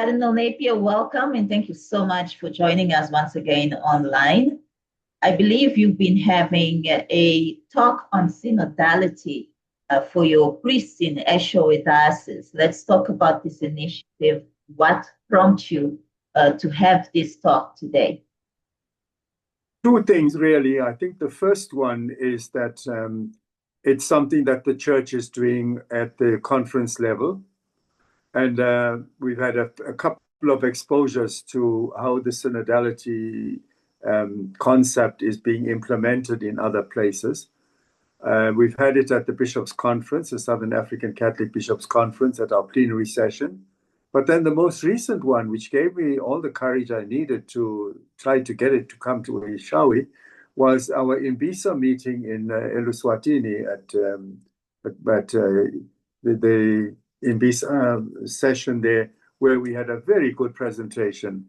Cardinal Napier, welcome, and thank you so much for joining us once again online. I believe you've been having a talk on synodality for your priests in Eshowe Diocese. Let's talk about this initiative. What prompted you to have this talk today? Two things, really. I think the first one is that it's something that the church is doing at the conference level. And we've had a couple of exposures to how the synodality concept is being implemented in other places. We've had it at the Bishops' Conference, the Southern African Catholic Bishops' Conference, at our plenary session. But then the most recent one, which gave me all the courage I needed to try to get it to come to Eshowe, was our Mbuyisa meeting in Eswatini at the Mbuyisa session there, where we had a very good presentation,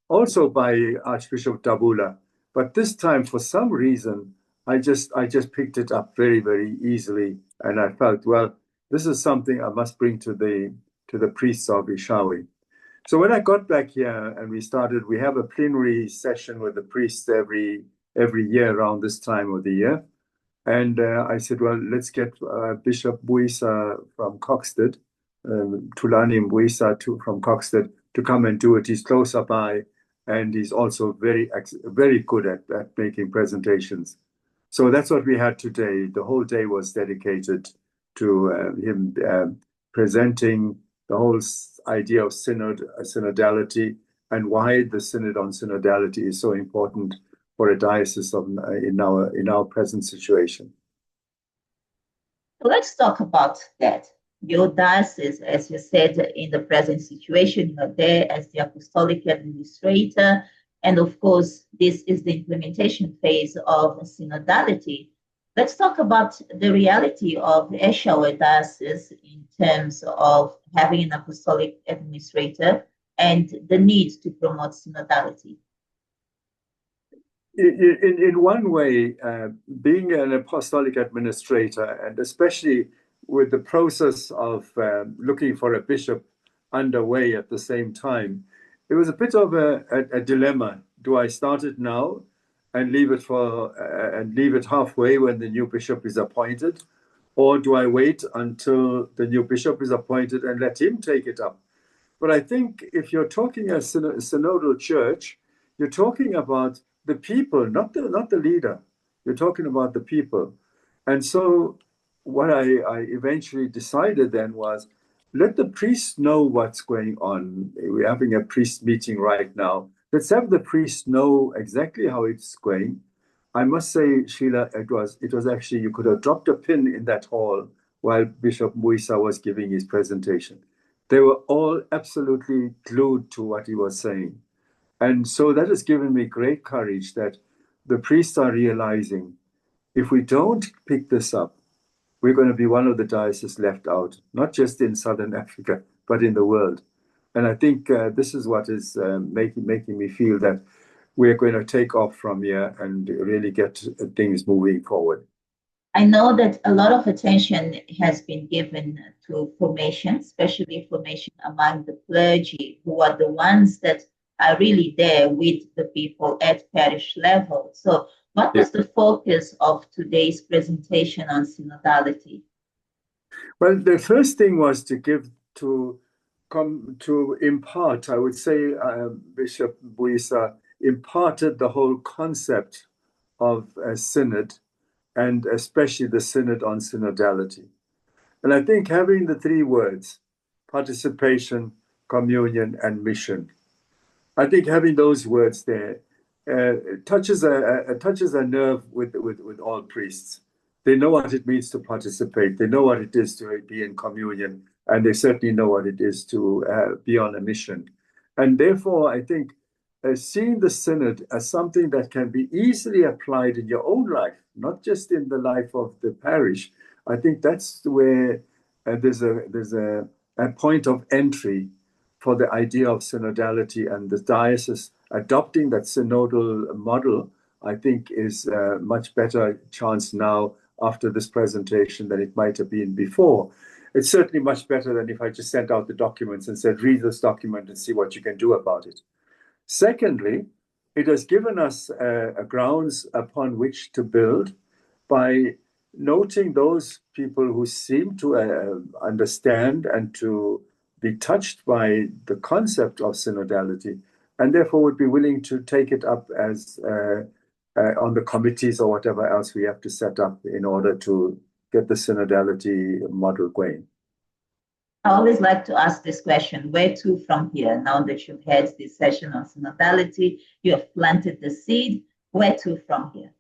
also by Archbishop Dabula. But this time, for some reason, I just picked it up very, very easily, and I felt, well, this is something I must bring to the priests of Eshowe. So when I got back here and we have a plenary session with the priests every year around this time of the year. And I said, well, let's get Bishop Mbuyisa from Coxted, Thulani Mbuyisa from Coxted, to come and do it. He's closer by, and he's also very good at making presentations. So that's what we had today. The whole day was dedicated to him presenting the whole idea of synodality and why the synod on synodality is so important for a diocese in our present situation. Let's talk about that. Your diocese, as you said, in the present situation, you are there as the Apostolic Administrator, and of course, this is the implementation phase of synodality. Let's talk about the reality of Eshowe Diocese in terms of having an Apostolic Administrator and the need to promote synodality. In one way, being an Apostolic Administrator, and especially with the process of looking for a bishop underway at the same time, it was a bit of a dilemma. Do I start it now and leave it halfway when the new bishop is appointed, or do I wait until the new bishop is appointed and let him take it up? But I think if you're talking a synodal church, you're talking about the people, not the leader. You're talking about the people. And so what I eventually decided then was, let the priests know what's going on. We're having a priest meeting right now. Let's have the priests know exactly how it's going. I must say, Sheila, it was actually, you could have dropped a pin in that hall while Bishop Mbuyisa was giving his presentation. They were all absolutely glued to what he was saying. And so that has given me great courage that the priests are realizing, if we don't pick this up, we're going to be one of the dioceses left out, not just in Southern Africa, but in the world. And I think this is what is making me feel that we're going to take off from here and really get things moving forward. I know that a lot of attention has been given to formation, especially formation among the clergy, who are the ones that are really there with the people at parish level. So what was the focus of today's presentation on synodality? Well, the first thing was to impart, I would say, Bishop Mbuyisa imparted the whole concept of a synod, and especially the synod on synodality. And I think having the three words, participation, communion, and mission, I think having those words there touches a nerve with all priests. They know what it means to participate. They know what it is to be in communion, and they certainly know what it is to be on a mission. And therefore, I think seeing the synod as something that can be easily applied in your own life, not just in the life of the parish, I think that's where there's a point of entry for the idea of synodality, and the diocese adopting that synodal model, I think, is a much better chance now after this presentation than it might have been before. it's certainly much better than if I just sent out the documents and said, read this document and see what you can do about it. Secondly, it has given us a grounds upon which to build by noting those people who seem to understand and to be touched by the concept of synodality, and therefore would be willing to take it up as on the committees or whatever else we have to set up in order to get the synodality model going. I always like to ask this question, where to from here? Now that you've had this session on synodality, you have planted the seed, where to from here?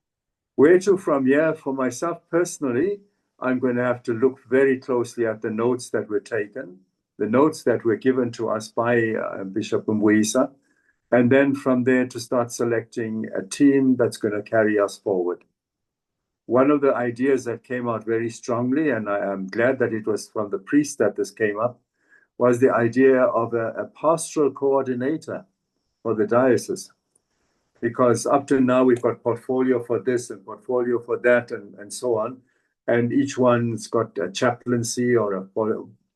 Where to from here? For myself personally, I'm going to have to look very closely at the notes that were taken, the notes that were given to us by Bishop Mbuyisa, and then from there to start selecting a team that's going to carry us forward. One of the ideas that came out very strongly, and I am glad that it was from the priest that this came up, was the idea of a pastoral coordinator for the diocese. Because up to now, we've got portfolio for this and portfolio for that and so on. And each one's got a chaplaincy or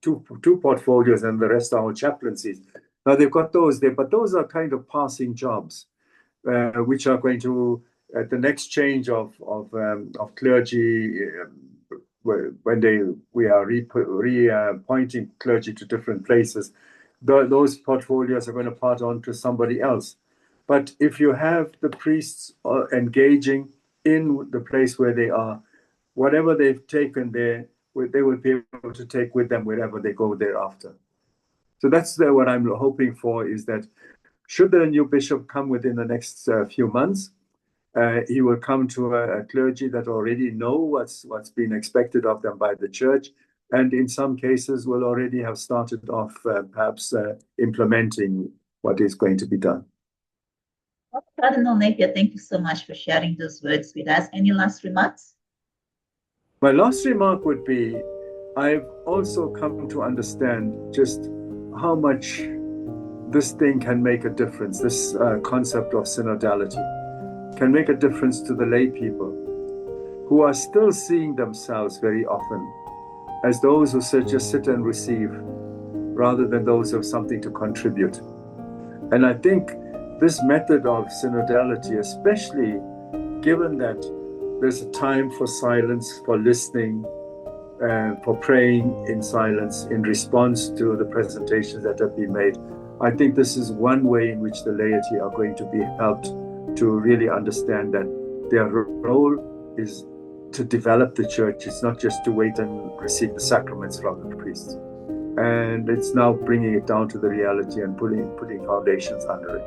two portfolios, and the rest are all chaplaincies. Now they've got those there, but those are kind of passing jobs, which are going to, at the next change of clergy, when we are reappointing clergy to different places, those portfolios are going to pass on to somebody else. But if you have the priests engaging in the place where they are, whatever they've taken there, they will be able to take with them wherever they go thereafter. So that's what I'm hoping for, is that should the new bishop come within the next few months, he will come to a clergy that already know what's been expected of them by the church, and in some cases will already have started off perhaps implementing what is going to be done. Well, Cardinal Napier, thank you so much for sharing those words with us. Any last remarks? My last remark would be, I've also come to understand just how much this thing can make a difference. This concept of synodality can make a difference to the lay people who are still seeing themselves very often as those who just sit and receive rather than those who have something to contribute. And I think this method of synodality, especially given that there's a time for silence, for listening, for praying in silence in response to the presentations that have been made, I think this is one way in which the laity are going to be helped to really understand that their role is to develop the church. It's not just to wait and receive the sacraments from the priests. And it's now bringing it down to the reality and putting foundations under it.